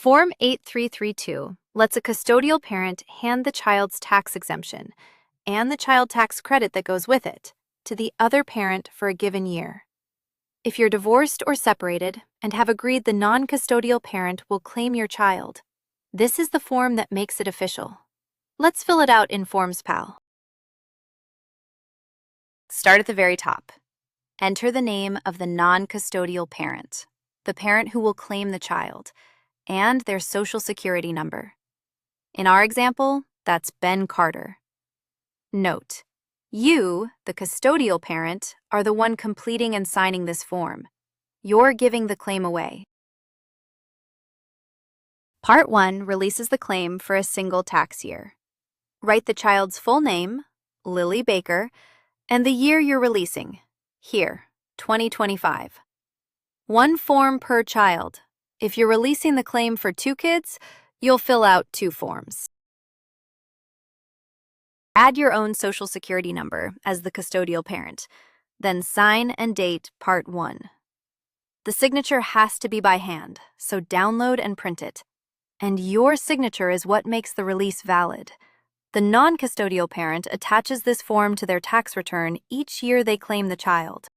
Form 8332 lets a custodial parent hand the child's tax exemption and the child tax credit that goes with it to the other parent for a given year. If you're divorced or separated and have agreed the non-custodial parent will claim your child, this is the form that makes it official. Let's fill it out in FormsPal. Start at the very top. Enter the name of the non-custodial parent, the parent who will claim the child, and their social security number. In our example, that's Ben Carter. Note: you, the custodial parent, are the one completing and signing this form. You're giving the claim away. Part 1 releases the claim for a single tax year. Write the child's full name, Lily Baker, and the year you're releasing, here, 2025. One form per child. If you're releasing the claim for 2 kids, you'll fill out 2 forms. Add your own social security number as the custodial parent, then sign and date Part 1. The signature has to be by hand, so download and print it. And your signature is what makes the release valid. The non-custodial parent attaches this form to their tax return each year they claim the child.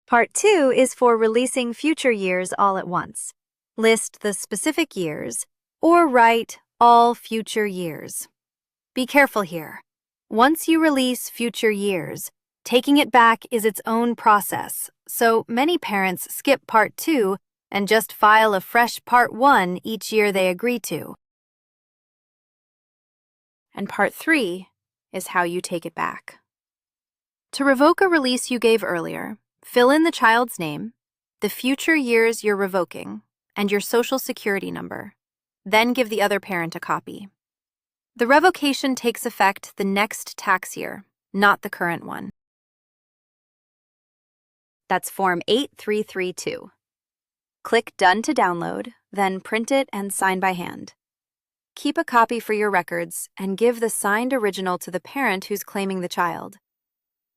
Part 2 is for releasing future years all at once. List the specific years, or write all future years. Be careful here. Once you release future years, taking it back is its own process, so many parents skip Part 2 and just file a fresh Part 1 each year they agree to. And Part 3 is how you take it back. To revoke a release you gave earlier, fill in the child's name, the future years you're revoking, and your social security number. Then give the other parent a copy. The revocation takes effect the next tax year, not the current one. That's Form 8332. Click Done to download, then print it and sign by hand. Keep a copy for your records and give the signed original to the parent who's claiming the child.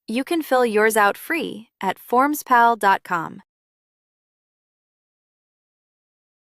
You can fill yours out free at FormsPal.com.